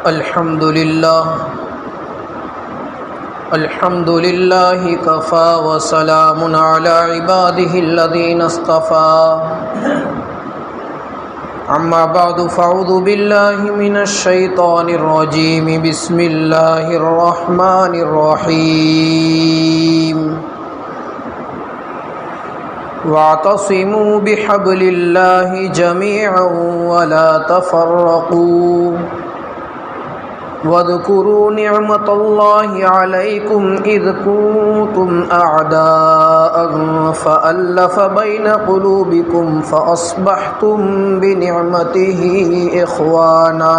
الحمد لله كفى وسلام على عباده الذين اصطفى أما بعد فأعوذ بالله من الشيطان الرجيم بسم الله الرحمن الرحيم واعتصموا بحبل الله جميعا ولا تفرقوا واذكروا نعمة الله عليكم إذ كنتم أعداء فألف بين قلوبكم فأصبحتم بنعمته إخوانا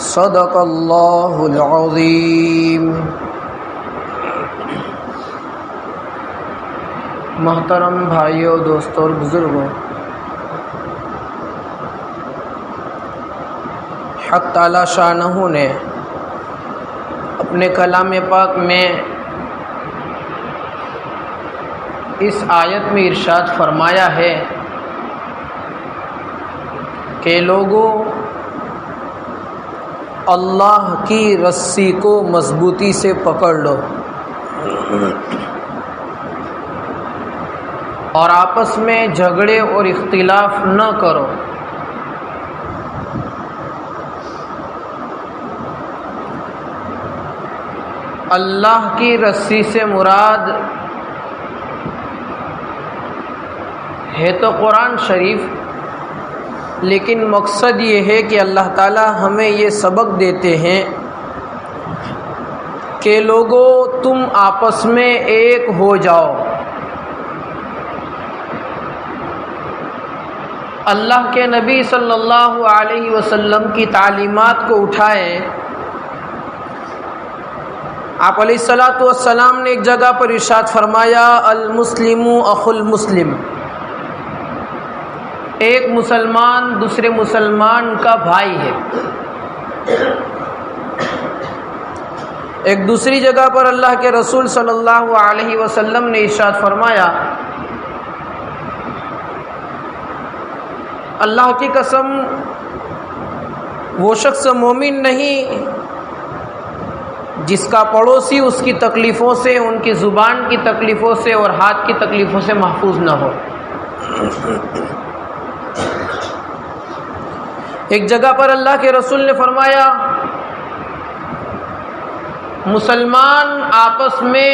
صدق الله العظيم۔ محترم بھائیوں، دوستوں اور بزرگوں، حق تعالی شانہ نے اپنے کلام پاک میں اس آیت میں ارشاد فرمایا ہے کہ لوگوں، اللہ کی رسی کو مضبوطی سے پکڑ لو اور آپس میں جھگڑے اور اختلاف نہ کرو۔ اللہ کی رسی سے مراد ہے تو قرآن شریف، لیکن مقصد یہ ہے کہ اللہ تعالی ہمیں یہ سبق دیتے ہیں کہ لوگوں، تم آپس میں ایک ہو جاؤ۔ اللہ کے نبی صلی اللہ علیہ وسلم کی تعلیمات کو اٹھائیں۔ آپ علیہ الصلاۃ والسلام نے ایک جگہ پر ارشاد فرمایا، المسلم اخو المسلم، ایک مسلمان دوسرے مسلمان کا بھائی ہے۔ ایک دوسری جگہ پر اللہ کے رسول صلی اللہ علیہ وسلم نے ارشاد فرمایا، اللہ کی قسم، وہ شخص مومن نہیں جس کا پڑوسی اس کی تکلیفوں سے، ان کی زبان کی تکلیفوں سے اور ہاتھ کی تکلیفوں سے محفوظ نہ ہو۔ ایک جگہ پر اللہ کے رسول نے فرمایا، مسلمان آپس میں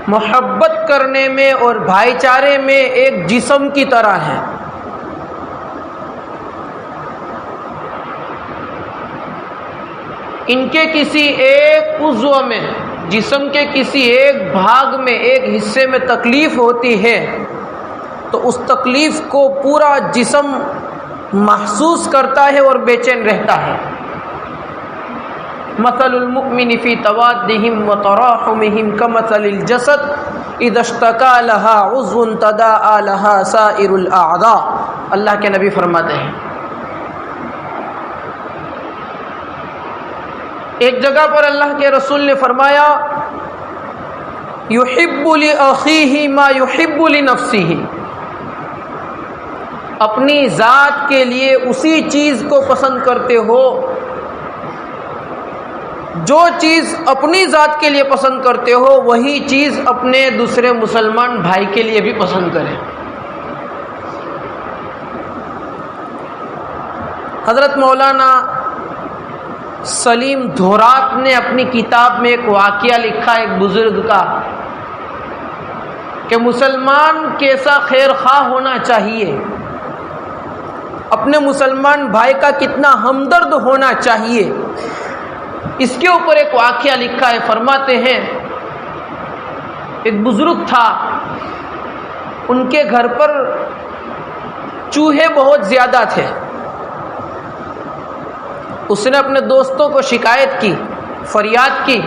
محبت کرنے میں اور بھائی چارے میں ایک جسم کی طرح ہے۔ ان کے کسی ایک عضو میں، جسم کے کسی ایک بھاگ میں، ایک حصے میں تکلیف ہوتی ہے تو اس تکلیف کو پورا جسم محسوس کرتا ہے اور بے چین رہتا ہے۔ مثل المؤمن فی توادہم وتراحمہم کمثل الجسد اذا اشتکا لہا عضو تداعی لہا سائر الاعضاء، اللہ کے نبی فرماتے ہیں۔ ایک جگہ پر اللہ کے رسول نے فرمایا، یحب لأخیہ ما یحب لنفسہ، اپنی ذات کے لیے اسی چیز کو پسند کرتے ہو جو چیز اپنی ذات کے لیے پسند کرتے ہو، وہی چیز اپنے دوسرے مسلمان بھائی کے لیے بھی پسند کریں۔ حضرت مولانا سلیم دھورات نے اپنی کتاب میں ایک واقعہ لکھا ایک بزرگ کا، کہ مسلمان کیسا خیر خواہ ہونا چاہیے، اپنے مسلمان بھائی کا کتنا ہمدرد ہونا چاہیے۔ اس کے اوپر ایک واقعہ لکھا ہے۔ فرماتے ہیں، ایک بزرگ تھا، ان کے گھر پر چوہے بہت زیادہ تھے۔ اس نے اپنے دوستوں کو شکایت کی، فریاد کی،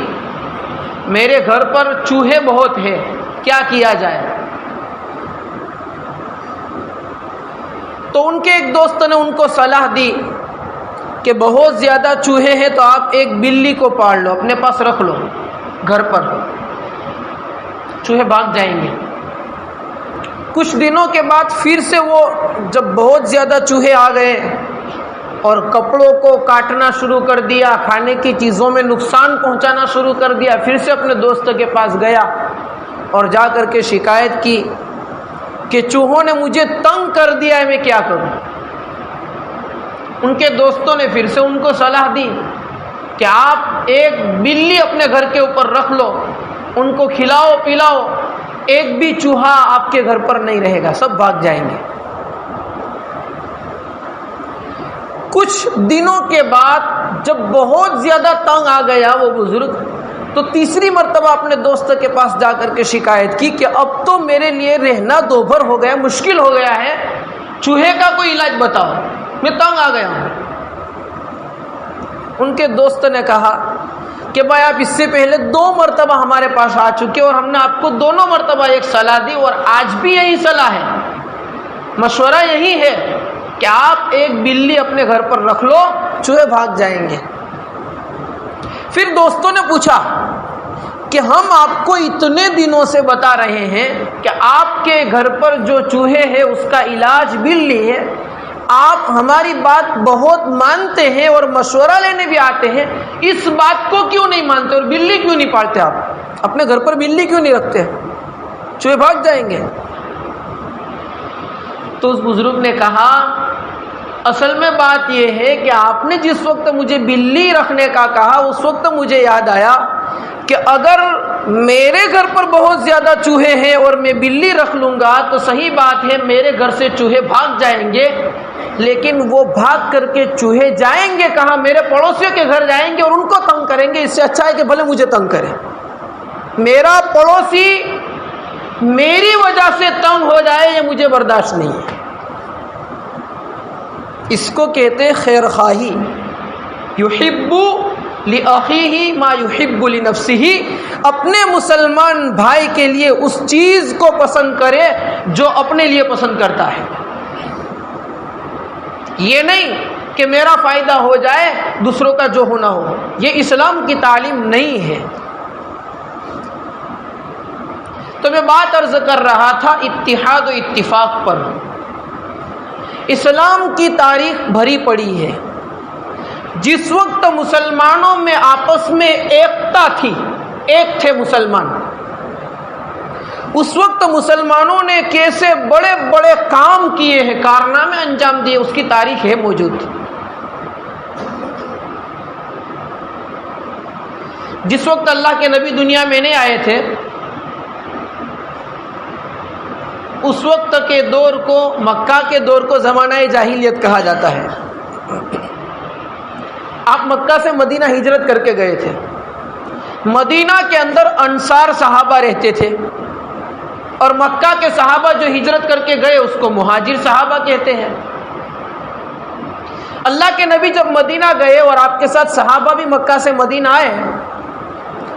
میرے گھر پر چوہے بہت ہیں، کیا کیا جائے؟ تو ان کے ایک دوست نے ان کو صلاح دی کہ بہت زیادہ چوہے ہیں تو آپ ایک بلی کو پال لو، اپنے پاس رکھ لو گھر پر، چوہے بھاگ جائیں گے۔ کچھ دنوں کے بعد پھر سے وہ جب بہت زیادہ چوہے آ گئے اور کپڑوں کو کاٹنا شروع کر دیا، کھانے کی چیزوں میں نقصان پہنچانا شروع کر دیا۔ پھر سے اپنے دوست کے پاس گیا اور جا کر کے شکایت کی کہ چوہوں نے مجھے تنگ کر دیا ہے، میں کیا کروں؟ ان کے دوستوں نے پھر سے ان کو صلاح دی کہ آپ ایک بلی اپنے گھر کے اوپر رکھ لو، ان کو کھلاؤ پلاؤ، ایک بھی چوہا آپ کے گھر پر نہیں رہے گا، سب بھاگ جائیں گے۔ کچھ دنوں کے بعد جب بہت زیادہ تنگ آ گیا وہ بزرگ، تو تیسری مرتبہ اپنے دوست کے پاس جا کر کے شکایت کی کہ اب تو میرے لیے رہنا دوبھر ہو گیا، مشکل ہو گیا ہے، چوہے کا کوئی علاج بتاؤ، میں تنگ آ گیا ہوں۔ ان کے دوست نے کہا کہ بھائی آپ اس سے پہلے 2 مرتبہ ہمارے پاس آ چکے اور ہم نے آپ کو دونوں مرتبہ ایک صلاح دی اور آج بھی یہی صلاح ہے، مشورہ یہی ہے کہ آپ ایک بلی اپنے گھر پر رکھ لو، چوہے بھاگ جائیں گے۔ پھر دوستوں نے پوچھا کہ ہم آپ کو اتنے دنوں سے بتا رہے ہیں کہ آپ کے گھر پر جو چوہے ہیں اس کا علاج بلی ہے، آپ ہماری بات بہت مانتے ہیں اور مشورہ لینے بھی آتے ہیں، اس بات کو کیوں نہیں مانتے اور بلی کیوں نہیں پالتے؟ آپ اپنے گھر پر بلی کیوں نہیں رکھتے؟ چوہے بھاگ جائیں گے۔ تو اس بزرگ نے کہا اصل میں بات یہ ہے کہ آپ نے جس وقت مجھے بلی رکھنے کا کہا اس وقت مجھے یاد آیا کہ اگر میرے گھر پر بہت زیادہ چوہے ہیں اور میں بلی رکھ لوں گا تو صحیح بات ہے میرے گھر سے چوہے بھاگ جائیں گے، لیکن وہ بھاگ کر کے چوہے جائیں گے کہاں؟ میرے پڑوسیوں کے گھر جائیں گے اور ان کو تنگ کریں گے۔ اس سے اچھا ہے کہ بھلے مجھے تنگ کرے، میرا پڑوسی میری وجہ سے تنگ ہو جائے، یہ مجھے برداشت نہیں ہے۔ اس کو کہتے ہیں خیر خواہی، یحب لأخیہ ما یحب لنفسہ، اپنے مسلمان بھائی کے لیے اس چیز کو پسند کرے جو اپنے لیے پسند کرتا ہے، یہ نہیں کہ میرا فائدہ ہو جائے دوسروں کا جو ہونا ہو، یہ اسلام کی تعلیم نہیں ہے۔ تو میں بات عرض کر رہا تھا اتحاد و اتفاق پر۔ اسلام کی تاریخ بھری پڑی ہے، جس وقت مسلمانوں میں آپس میں ایکتا تھی، ایک تھے مسلمان، اس وقت مسلمانوں نے کیسے بڑے بڑے کام کیے ہیں، کارنامے انجام دیے، اس کی تاریخ ہے موجود۔ جس وقت اللہ کے نبی دنیا میں نہیں آئے تھے اس وقت کے دور کو، مکہ کے دور کو زمانہ جاہلیت کہا جاتا ہے۔ آپ مکہ سے مدینہ ہجرت کر کے گئے تھے، مدینہ کے اندر انصار صحابہ رہتے تھے، اور مکہ کے صحابہ جو ہجرت کر کے گئے اس کو مہاجر صحابہ کہتے ہیں۔ اللہ کے نبی جب مدینہ گئے اور آپ کے ساتھ صحابہ بھی مکہ سے مدینہ آئے،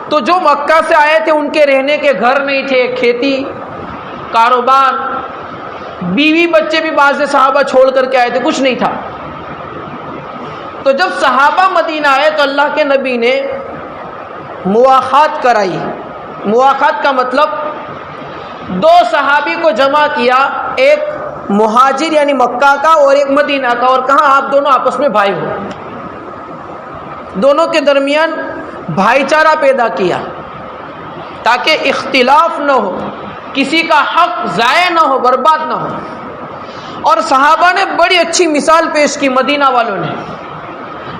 تو جو مکہ سے آئے تھے ان کے رہنے کے گھر نہیں تھے، کھیتی کاروبار، بیوی بچے بھی بعض صحابہ چھوڑ کر کے آئے تھے، کچھ نہیں تھا۔ تو جب صحابہ مدینہ آئے تو اللہ کے نبی نے مواخات کرائی۔ مواخات کا مطلب 2 صحابی کو جمع کیا، ایک مہاجر یعنی مکہ کا اور ایک مدینہ کا، اور کہا آپ دونوں آپس میں بھائی ہو، دونوں کے درمیان بھائی چارہ پیدا کیا تاکہ اختلاف نہ ہو، کسی کا حق ضائع نہ ہو، برباد نہ ہو۔ اور صحابہ نے بڑی اچھی مثال پیش کی، مدینہ والوں نے،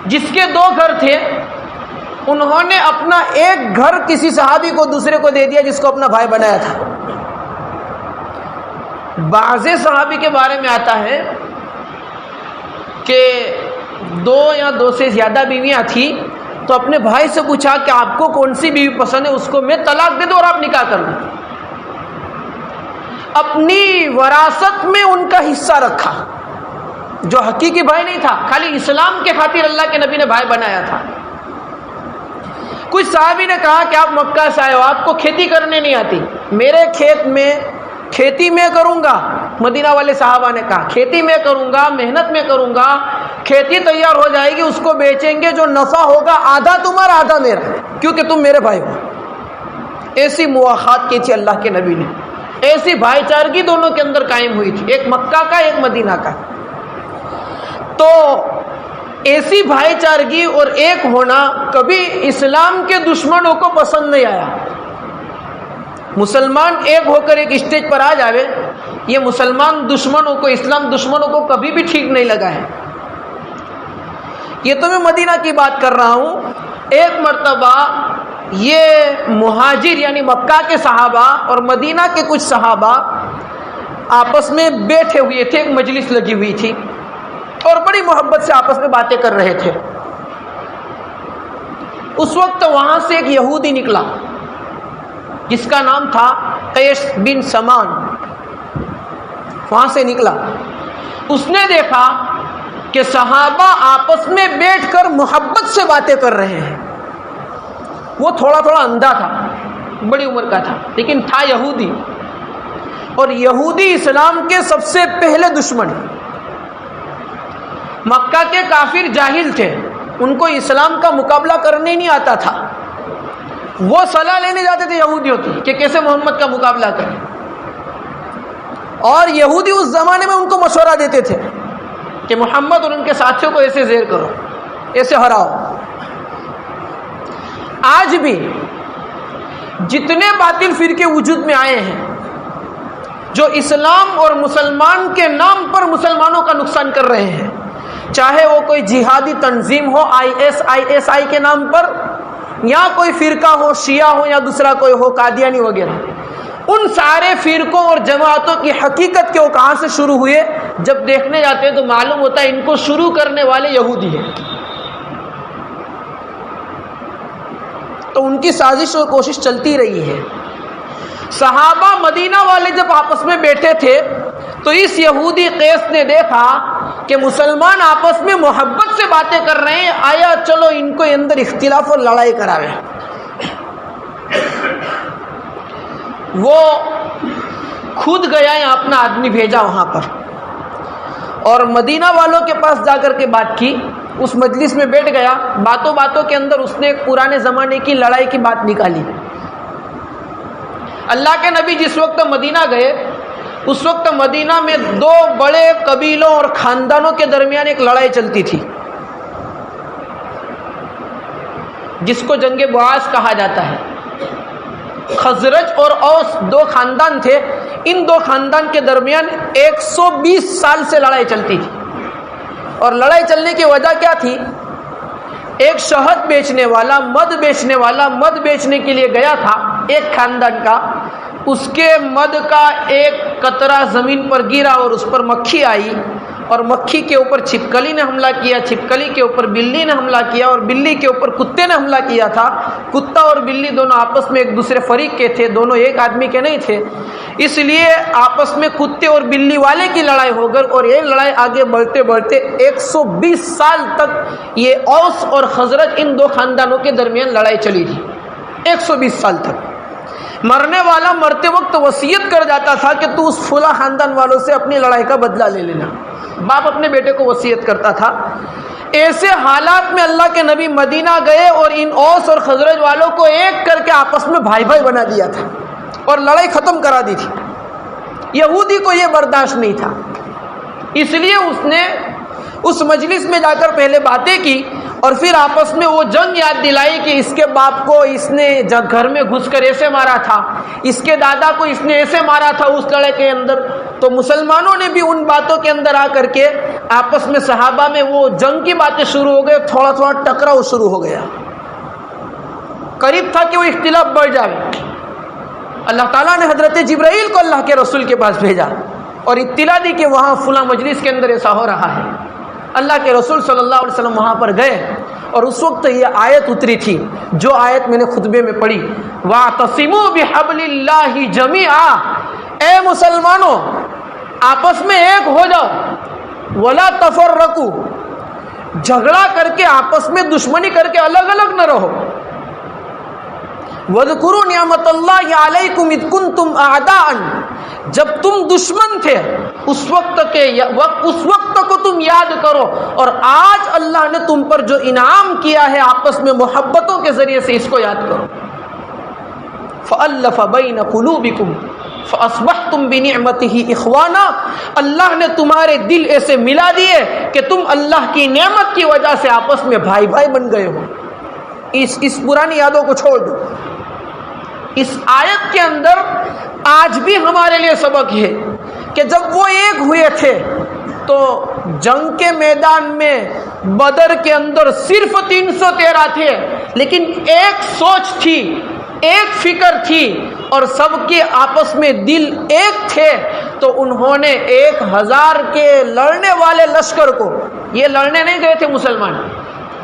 جس کے 2 گھر تھے انہوں نے اپنا ایک گھر کسی صحابی کو دوسرے کو دے دیا جس کو اپنا بھائی بنایا تھا۔ بعض صحابی کے بارے میں آتا ہے کہ 2 یا 2 سے زیادہ بیویاں تھیں، تو اپنے بھائی سے پوچھا کہ آپ کو کون سی بیوی پسند ہے، اس کو میں طلاق دے دوں اور آپ نکاح کر لیں۔ اپنی وراثت میں ان کا حصہ رکھا، جو حقیقی بھائی نہیں تھا، خالی اسلام کے خاطر اللہ کے نبی نے بھائی بنایا تھا۔ کچھ صحابی نے کہا کہ آپ مکہ سے آئے ہو، آپ کو کھیتی کرنے نہیں آتی، میرے کھیت میں کھیتی میں کروں گا۔ مدینہ والے صحابہ نے کہا کھیتی میں کروں گا، محنت میں کروں گا، کھیتی تیار ہو جائے گی، اس کو بیچیں گے، جو نفع ہوگا آدھا تمہارا آدھا میرا، کیونکہ تم میرے بھائی ہو۔ ایسی مواخات کی تھی اللہ کے نبی نے، ایسی بھائی چارگی دونوں کے اندر قائم ہوئی تھی، ایک مکہ کا ایک مدینہ کا۔ تو ایسی بھائی چارگی اور ایک ہونا کبھی اسلام کے دشمنوں کو پسند نہیں آیا. مسلمان ایک ہو کر ایک اسٹیج پر آ جاوے، یہ مسلمان دشمنوں کو، اسلام دشمنوں کو کبھی بھی ٹھیک نہیں لگا ہے. یہ تو میں مدینہ کی بات کر رہا ہوں. ایک مرتبہ یہ مہاجر یعنی مکہ کے صحابہ اور مدینہ کے کچھ صحابہ آپس میں بیٹھے ہوئے تھے، ایک مجلس لگی ہوئی تھی اور بڑی محبت سے آپس میں باتیں کر رہے تھے. اس وقت وہاں سے ایک یہودی نکلا جس کا نام تھا قیس بن سمان. وہاں سے نکلا، اس نے دیکھا کہ صحابہ آپس میں بیٹھ کر محبت سے باتیں کر رہے ہیں. وہ تھوڑا تھوڑا اندھا تھا، بڑی عمر کا تھا، لیکن تھا یہودی، اور یہودی اسلام کے سب سے پہلے دشمن. مکہ کے کافر جاہل تھے، ان کو اسلام کا مقابلہ کرنے نہیں آتا تھا. وہ صلاح لینے جاتے تھے یہودیوں کی کہ کیسے محمد کا مقابلہ کریں، اور یہودی اس زمانے میں ان کو مشورہ دیتے تھے کہ محمد اور ان کے ساتھیوں کو ایسے زیر کرو، ایسے ہراؤ. آج بھی جتنے باطل فرقے وجود میں آئے ہیں جو اسلام اور مسلمان کے نام پر مسلمانوں کا نقصان کر رہے ہیں، چاہے وہ کوئی جہادی تنظیم ہو، ISI کے نام پر، یا کوئی فرقہ ہو، شیعہ ہو یا دوسرا کوئی ہو، قادیانی وغیرہ، ان سارے فرقوں اور جماعتوں کی حقیقت کے وہ کہاں سے شروع ہوئے؟ جب دیکھنے جاتے ہیں تو معلوم ہوتا ہے ان کو شروع کرنے والے یہودی ہیں. تو ان کی سازش اور کوشش چلتی رہی ہے. صحابہ مدینہ والے جب آپس میں بیٹھے تھے تو اس یہودی قیس نے دیکھا کہ مسلمان آپس میں محبت سے باتیں کر رہے ہیں، آیا چلو ان کو اندر اختلاف اور لڑائی کراوے. وہ خود گیا یا اپنا آدمی بھیجا وہاں پر، اور مدینہ والوں کے پاس جا کر کے بات کی. اس مجلس میں بیٹھ گیا، باتوں باتوں کے اندر اس نے ایک پرانے زمانے کی لڑائی کی بات نکالی. اللہ کے نبی جس وقت مدینہ گئے اس وقت مدینہ میں دو بڑے قبیلوں اور خاندانوں کے درمیان ایک لڑائی چلتی تھی جس کو جنگ بعاث کہا جاتا ہے. خزرج اور اوس دو خاندان تھے. ان دو خاندان کے درمیان 120 سال سے لڑائی چلتی تھی. اور لڑائی چلنے کی وجہ کیا تھی؟ ایک شہد بیچنے والا، مد بیچنے والا مد بیچنے کے لیے گیا تھا ایک خاندان کا. اس کے مد کا ایک قطرہ زمین پر گرا اور اس پر مکھی آئی، اور مکھی کے اوپر چھپکلی نے حملہ کیا، چھپکلی کے اوپر بلی نے حملہ کیا، اور بلی کے اوپر کتے نے حملہ کیا تھا. کتا اور بلی دونوں آپس میں ایک دوسرے فریق کے تھے، دونوں ایک آدمی کے نہیں تھے. اس لیے آپس میں کتے اور بلی والے کی لڑائی ہو گئی، اور یہ لڑائی آگے بڑھتے بڑھتے 120 سال تک یہ اوس اور خزرج ان دو خاندانوں کے درمیان لڑائی چلی تھی. 120 سال تک. مرنے والا مرتے وقت وصیت کر جاتا تھا کہ تو اس فلاں خاندان والوں سے اپنی لڑائی کا بدلہ لے لینا. باپ اپنے بیٹے کو وصیت کرتا تھا. ایسے حالات میں اللہ کے نبی مدینہ گئے اور ان اوس اور خزرج والوں کو ایک کر کے آپس میں بھائی بھائی بنا دیا تھا اور لڑائی ختم کرا دی تھی. یہودی کو یہ برداشت نہیں تھا، اس لیے اس نے اس مجلس میں جا کر پہلے باتیں کی اور پھر آپس میں وہ جنگ یاد دلائی کہ اس کے باپ کو اس نے گھر میں گھس کر ایسے مارا تھا، اس کے دادا کو اس نے ایسے مارا تھا اس لڑائی کے اندر. تو مسلمانوں نے بھی ان باتوں کے اندر آ کر کے آپس میں صحابہ میں وہ جنگ کی باتیں شروع ہو گئے، تھوڑا تھوڑا ٹکراؤ شروع ہو گیا. قریب تھا کہ وہ اختلاف بڑھ جائے. اللہ تعالیٰ نے حضرت جبرائیل کو اللہ کے رسول کے پاس بھیجا اور اطلاع دی کہ وہاں فلاں مجلس کے اندر ایسا ہو رہا ہے. اللہ کے رسول صلی اللہ علیہ وسلم وہاں پر گئے اور اس وقت یہ آیت اتری تھی جو آیت میں نے خطبے میں پڑھی، وَاعْتَصِمُوا بِحَبْلِ اللَّهِ جَمِيعًا، اے مسلمانوں آپس میں ایک ہو جاؤ، وَلَا تَفَرَّقُوا، جھگڑا کر کے آپس میں دشمنی کر کے الگ الگ نہ رہو. وَاذْكُرُوا نِعْمَةَ اللَّهِ عَلَيْكُمْ إِذْ كُنْتُمْ أَعْدَاءً، جب تم دشمن تھے اس وقت کو تم یاد کرو، اور آج اللہ نے تم پر جو انعام کیا ہے آپس میں محبتوں کے ذریعے سے اس کو یاد کرو. فَأَلَّفَ بَيْنَ قُلُوبِكُمْ، فَأَصْبَحْتُمْ بِنِعْمَتِهِ إِخْوَانًا، اللہ نے تمہارے دل ایسے ملا دیے کہ تم اللہ کی نعمت کی وجہ سے آپس میں بھائی بھائی بن گئے ہو۔ اس پرانی یادوں کو چھوڑ دو۔ اس آیت کے اندر آج بھی ہمارے لیے سبق ہے کہ جب وہ ایک ہوئے تھے تو جنگ کے میدان میں بدر کے اندر صرف 313 تھے، لیکن ایک سوچ تھی، ایک فکر تھی، اور سب کے آپس میں دل ایک تھے، تو انہوں نے 1000 کے لڑنے والے لشکر کو، یہ لڑنے نہیں گئے تھے مسلمان،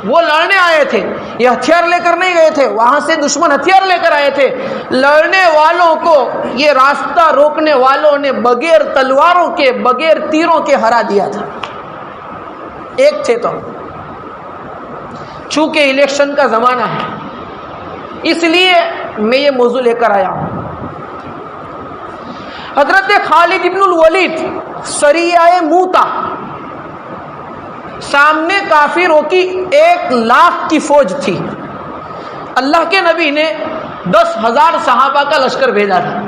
وہ لڑنے آئے تھے، یہ ہتھیار لے کر نہیں گئے تھے، وہاں سے دشمن ہتھیار لے کر آئے تھے، لڑنے والوں کو یہ راستہ روکنے والوں نے بغیر تلواروں کے، بغیر تیروں کے ہرا دیا تھا۔ ایک تھے تو چونکہ الیکشن کا زمانہ ہے اس لیے میں یہ موضوع لے کر آیا ہوں۔ حضرت خالد ابن الولید سریہ موتا، سامنے کافروں کی 1,00,000 کی فوج تھی، اللہ کے نبی نے 10,000 صحابہ کا لشکر بھیجا تھا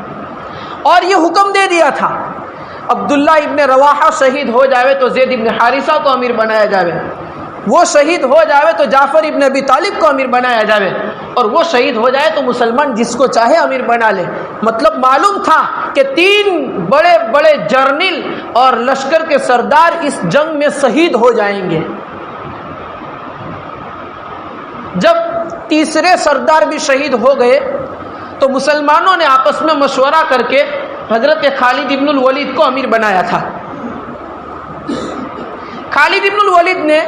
اور یہ حکم دے دیا تھا عبداللہ ابن رواحہ شہید ہو جاوے تو زید ابن حارثہ کو امیر بنایا جاوے، وہ شہید ہو جاوے تو جعفر ابن ابی طالب کو امیر بنایا جاوے، اور وہ شہید ہو جائے تو مسلمان جس کو چاہے امیر بنا لے۔ مطلب معلوم تھا کہ 3 بڑے بڑے جرنیل اور لشکر کے سردار اس جنگ میں شہید ہو جائیں گے۔ جب تیسرے سردار بھی شہید ہو گئے تو مسلمانوں نے آپس میں مشورہ کر کے حضرت خالد ابن الولید کو امیر بنایا تھا۔ خالد ابن الولید نے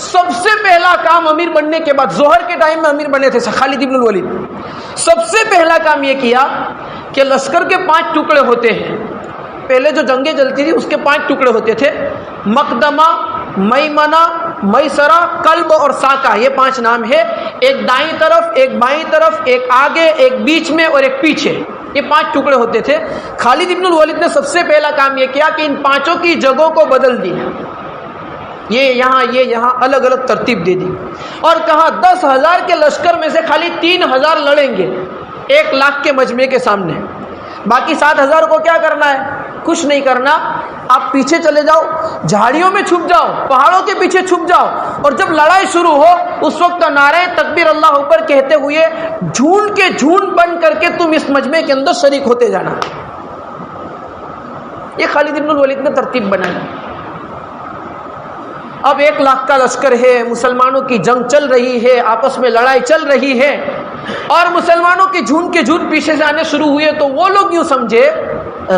سب سے پہلا کام امیر بننے کے بعد، ظہر کے ٹائم میں امیر بنے تھے خالد ابن الولید، سب سے پہلا کام یہ کیا کہ لشکر کے 5 ٹکڑے ہوتے ہیں، پہلے جو جنگیں چلتی تھی اس کے 5 ٹکڑے ہوتے تھے، مقدمہ، میمنہ، میسرہ، قلب اور ساکہ، یہ 5 نام ہے، ایک دائیں طرف، ایک بائیں طرف، ایک آگے، ایک بیچ میں اور ایک پیچھے، یہ 5 ٹکڑے ہوتے تھے۔ خالد ابن الولید نے سب سے پہلا کام یہ کیا کہ ان 5 کی جگہوں کو بدل دی، یہ یہاں الگ الگ ترتیب دے دی، اور کہا 10,000 کے لشکر میں سے خالی 3,000 لڑیں گے 1,00,000 کے مجمع کے سامنے، باقی 7,000 کو کیا کرنا ہے؟ کچھ نہیں کرنا، آپ پیچھے چلے جاؤ، جھاڑیوں میں چھپ جاؤ، پہاڑوں کے پیچھے چھپ جاؤ، اور جب لڑائی شروع ہو اس وقت نعرہ تکبیر اللہ اکبر کہتے ہوئے جھونڈ کے جھونڈ بن کر کے تم اس مجمع کے اندر شریک ہوتے جانا۔ یہ خالد ابن الولید نے ترتیب بنائی۔ اب 1,00,000 کا لشکر ہے، مسلمانوں کی جنگ چل رہی ہے، آپس میں لڑائی چل رہی ہے، اور مسلمانوں کے جھونڈ کے جھونڈ پیچھے سے آنے شروع ہوئے، تو وہ لوگ یوں سمجھے،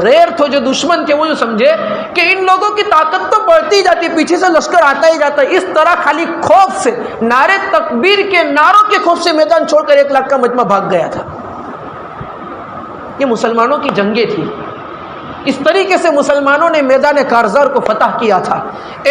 غیر تھے جو دشمن تھے، وہ یوں سمجھے کہ ان لوگوں کی طاقت تو بڑھتی جاتی، پیچھے سے لشکر آتا ہی جاتا ہے، اس طرح خالی خوف سے، نعرے تکبیر کے نعروں کے خوف سے میدان چھوڑ کر 1,00,000 کا مجمع بھاگ گیا تھا۔ یہ مسلمانوں کی جنگیں تھی، اس طریقے سے مسلمانوں نے میدان کارزار کو فتح کیا تھا۔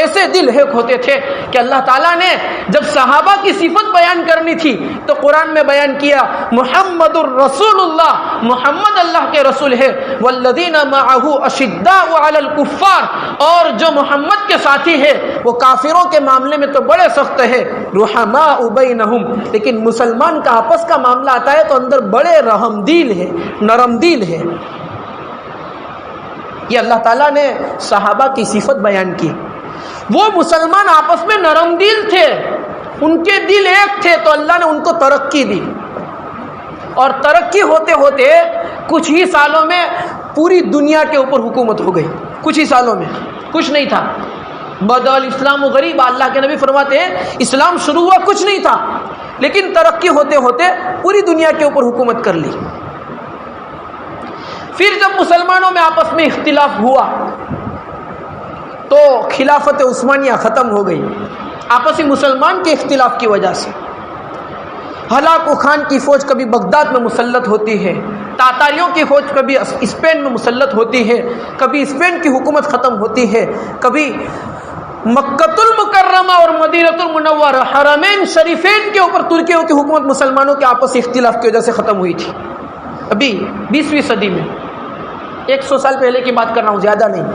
ایسے دل ایک ہوتے تھے کہ اللہ تعالیٰ نے جب صحابہ کی صفت بیان کرنی تھی تو قرآن میں بیان کیا محمد الرسول اللہ، محمد اللہ کے رسول ہے، والذین معہ اشداء علی الکفار، اور جو محمد کے ساتھی ہے وہ کافروں کے معاملے میں تو بڑے سخت ہے، رحماء بینہم، لیکن مسلمان کا آپس کا معاملہ آتا ہے تو اندر بڑے رحم دل ہے، نرم دل ہے۔ یہ اللہ تعالیٰ نے صحابہ کی صفت بیان کی، وہ مسلمان آپس میں نرم دل تھے، ان کے دل ایک تھے، تو اللہ نے ان کو ترقی دی، اور ترقی ہوتے ہوتے کچھ ہی سالوں میں پوری دنیا کے اوپر حکومت ہو گئی، کچھ ہی سالوں میں، کچھ نہیں تھا، بدأ الاسلام غریبا، اللہ کے نبی فرماتے ہیں اسلام شروع ہوا کچھ نہیں تھا، لیکن ترقی ہوتے ہوتے پوری دنیا کے اوپر حکومت کر لی۔ پھر جب مسلمانوں میں آپس میں اختلاف ہوا تو خلافت عثمانیہ ختم ہو گئی، آپسی مسلمان کے اختلاف کی وجہ سے۔ ہلاکو خان کی فوج کبھی بغداد میں مسلط ہوتی ہے، تاتاریوں کی فوج کبھی اسپین میں مسلط ہوتی ہے، کبھی اسپین کی حکومت ختم ہوتی ہے، کبھی مکۃ المکرمہ اور مدینۃ المنورہ حرمین شریفین کے اوپر ترکیوں کی حکومت مسلمانوں کے آپسی اختلاف کی وجہ سے ختم ہوئی تھی۔ ابھی 20ویں صدی میں 100 سال پہلے کی بات کر رہا ہوں، زیادہ نہیں،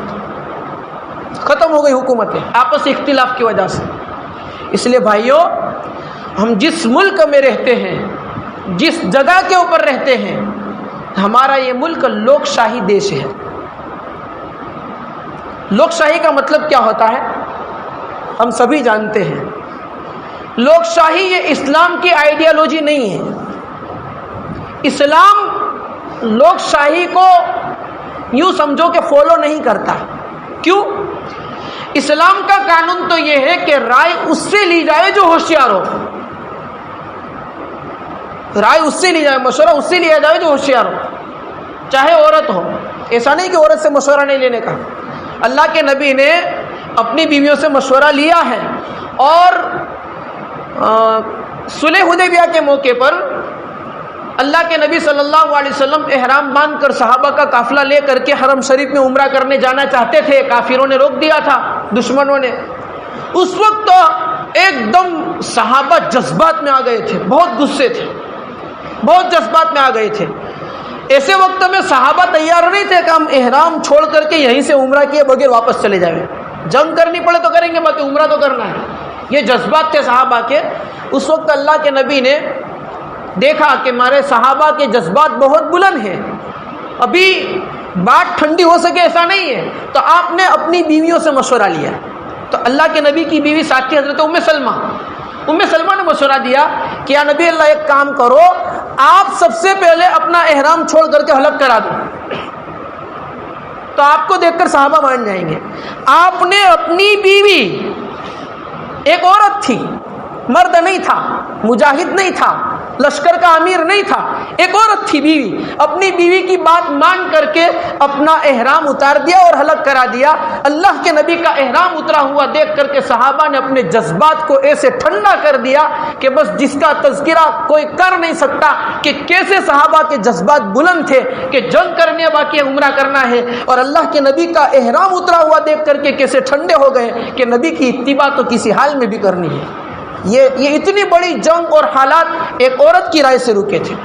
ختم ہو گئی حکومتیں آپسی اختلاف کی وجہ سے۔ اس لیے بھائیوں، ہم جس ملک میں رہتے ہیں، جس جگہ کے اوپر رہتے ہیں، ہمارا یہ ملک لوک شاہی دیش ہے۔ لوک شاہی کا مطلب کیا ہوتا ہے ہم سبھی جانتے ہیں۔ لوک شاہی یہ اسلام کی آئیڈیالوجی نہیں ہے۔ اسلام لوک شاہی کو یوں سمجھو کہ فالو نہیں کرتا۔ کیوں؟ اسلام کا قانون تو یہ ہے کہ رائے اس سے لی جائے جو ہوشیار ہو، رائے اس سے لی جائے، مشورہ اس سے لیا جائے جو ہوشیار ہو، چاہے عورت ہو۔ ایسا نہیں کہ عورت سے مشورہ نہیں لینے کا، اللہ کے نبی نے اپنی بیویوں سے مشورہ لیا ہے، اور صلح حدیبیہ کے موقع پر اللہ کے نبی صلی اللہ علیہ وسلم احرام باندھ کر صحابہ کا قافلہ لے کر کے حرم شریف میں عمرہ کرنے جانا چاہتے تھے، کافروں نے روک دیا تھا، دشمنوں نے۔ اس وقت تو ایک دم صحابہ جذبات میں آ گئے تھے، بہت غصے تھے، بہت جذبات میں آ گئے تھے۔ ایسے وقت میں صحابہ تیار نہیں تھے کہ ہم احرام چھوڑ کر کے یہیں سے عمرہ کیے بغیر واپس چلے جائیں، جنگ کرنی پڑے تو کریں گے، باقی عمرہ تو کرنا ہے۔ یہ جذبات تھے صحابہ کے۔ اس وقت اللہ کے نبی نے دیکھا کہ ہمارے صحابہ کے جذبات بہت بلند ہیں، ابھی بات ٹھنڈی ہو سکے ایسا نہیں ہے، تو آپ نے اپنی بیویوں سے مشورہ لیا۔ تو اللہ کے نبی کی بیوی ساتھی حضرت ام سلمہ نے مشورہ دیا کہ یا نبی اللہ ایک کام کرو، آپ سب سے پہلے اپنا احرام چھوڑ کر کے حلق کرا دو، تو آپ کو دیکھ کر صحابہ مان جائیں گے۔ آپ نے اپنی بیوی، ایک عورت تھی، مرد نہیں تھا، مجاہد نہیں تھا، لشکر کا امیر نہیں تھا، ایک عورت تھی بیوی، اپنی بیوی کی بات مان کر کے اپنا احرام اتار دیا اور حلق کرا دیا۔ اللہ کے نبی کا احرام اترا ہوا دیکھ کر کے صحابہ نے اپنے جذبات کو ایسے ٹھنڈا کر دیا کہ بس جس کا تذکرہ کوئی کر نہیں سکتا کہ کیسے صحابہ کے جذبات بلند تھے کہ جنگ کرنے باقی عمرہ کرنا ہے، اور اللہ کے نبی کا احرام اترا ہوا دیکھ کر کے کیسے ٹھنڈے ہو گئے کہ نبی کی اتباع تو کسی حال میں بھی کرنی ہے۔ یہ اتنی بڑی جنگ اور حالات ایک عورت کی رائے سے رکے تھے۔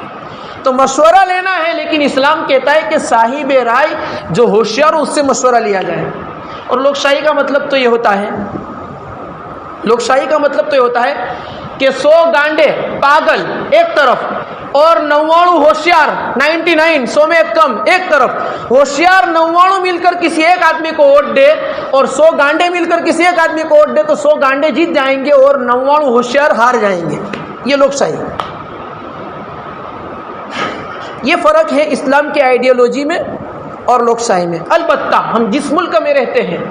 تو مشورہ لینا ہے، لیکن اسلام کہتا ہے کہ صاحب رائے جو ہوشیار ہو اس سے مشورہ لیا جائے۔ اور لوک شاہی کا مطلب تو یہ ہوتا ہے، لوک شاہی کا مطلب تو یہ ہوتا ہے کہ 100 گانڈے پاگل ایک طرف اور 99 ہوشیار، 99 100 میں ایک کم ایک طرف، ہوشیار 99 مل کر کسی ایک آدمی کو ووٹ دے اور 100 گانڈے مل کر کسی ایک آدمی کو ووٹ دے تو 100 گانڈے جیت جائیں گے اور 99 ہوشیار ہار جائیں گے۔ یہ لوک شاہی، یہ فرق ہے اسلام کی آئیڈیالوجی میں اور لوک شاہی میں۔ البتہ ہم جس ملک میں رہتے ہیں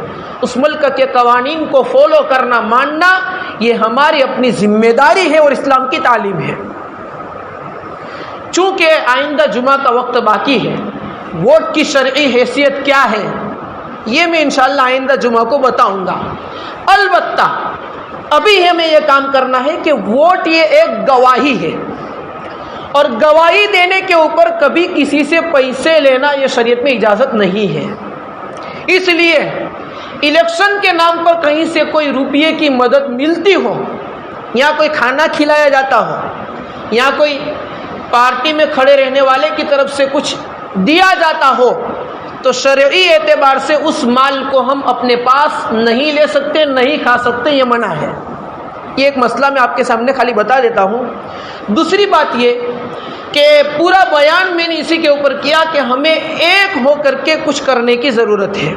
اس ملک کے قوانین کو فالو کرنا، ماننا، یہ ہماری اپنی ذمہ داری ہے اور اسلام کی تعلیم ہے۔ چونکہ آئندہ جمعہ کا وقت باقی ہے، ووٹ کی شرعی حیثیت کیا ہے یہ میں انشاءاللہ آئندہ جمعہ کو بتاؤں گا۔ البتہ ابھی ہمیں یہ کام کرنا ہے کہ ووٹ یہ ایک گواہی ہے، اور گواہی دینے کے اوپر کبھی کسی سے پیسے لینا یہ شریعت میں اجازت نہیں ہے۔ اس لیے الیکشن کے نام پر کہیں سے کوئی روپیے کی مدد ملتی ہو، یا کوئی کھانا کھلایا جاتا ہو، یا کوئی پارٹی میں کھڑے رہنے والے کی طرف سے کچھ دیا جاتا ہو، تو شرعی اعتبار سے اس مال کو ہم اپنے پاس نہیں لے سکتے، نہیں کھا سکتے، یہ منع ہے۔ یہ ایک مسئلہ میں آپ کے سامنے خالی بتا دیتا ہوں۔ دوسری بات یہ کہ پورا بیان میں نے اسی کے اوپر کیا کہ ہمیں ایک ہو کر کے کچھ کرنے کی ضرورت ہے۔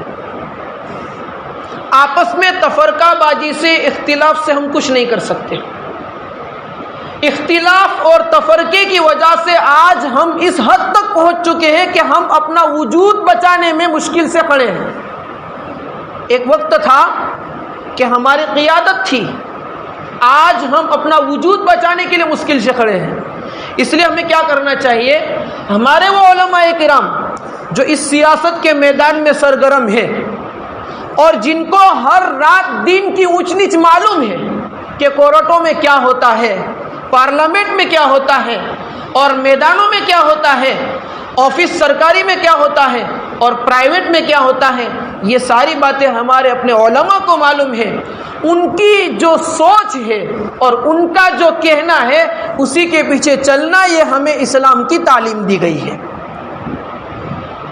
آپس میں تفرقہ بازی سے، اختلاف سے ہم کچھ نہیں کر سکتے۔ اختلاف اور تفرقے کی وجہ سے آج ہم اس حد تک پہنچ چکے ہیں کہ ہم اپنا وجود بچانے میں مشکل سے کھڑے ہیں۔ ایک وقت تھا کہ ہماری قیادت تھی، آج ہم اپنا وجود بچانے کے لیے مشکل سے کھڑے ہیں۔ اس لیے ہمیں کیا کرنا چاہیے؟ ہمارے وہ علماء کرام جو اس سیاست کے میدان میں سرگرم ہیں اور جن کو ہر رات دین کی اونچ نیچ معلوم ہے کہ کورٹوں میں کیا ہوتا ہے، پارلیمنٹ میں کیا ہوتا ہے، اور میدانوں میں کیا ہوتا ہے، آفس سرکاری میں کیا ہوتا ہے اور پرائیویٹ میں کیا ہوتا ہے، یہ ساری باتیں ہمارے اپنے علماء کو معلوم ہے۔ ان کی جو سوچ ہے اور ان کا جو کہنا ہے اسی کے پیچھے چلنا، یہ ہمیں اسلام کی تعلیم دی گئی ہے۔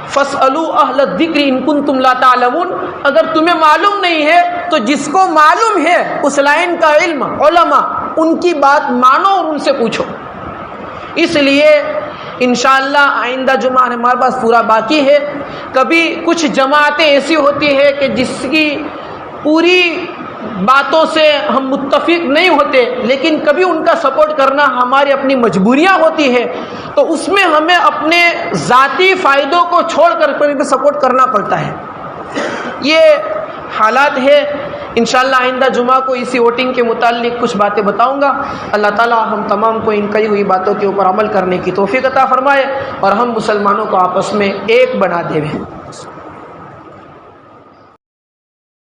فَاسْأَلُوا أَهْلَ الذِّكْرِ إِن كُنتُمْ لَا تَعْلَمُونَ، اگر تمہیں معلوم نہیں ہے تو جس کو معلوم ہے اس لائن کا علم، علماء، ان کی بات مانو اور ان سے پوچھو۔ اس لیے انشاءاللہ آئندہ جمعہ ہمارے پاس پورا باقی ہے. کبھی کچھ جماعتیں ایسی ہوتی ہے کہ جس کی پوری باتوں سے ہم متفق نہیں ہوتے، لیکن کبھی ان کا سپورٹ کرنا ہماری اپنی مجبوریاں ہوتی ہے، تو اس میں ہمیں اپنے ذاتی فائدوں کو چھوڑ کر بھی سپورٹ کرنا پڑتا ہے. یہ حالات ہے. انشاءاللہ آئندہ جمعہ کو اسی ووٹنگ کے متعلق کچھ باتیں بتاؤں گا. اللہ تعالی ہم تمام کو ان کہی ہوئی باتوں کے اوپر عمل کرنے کی توفیق عطا فرمائے اور ہم مسلمانوں کو آپس میں ایک بنا دے.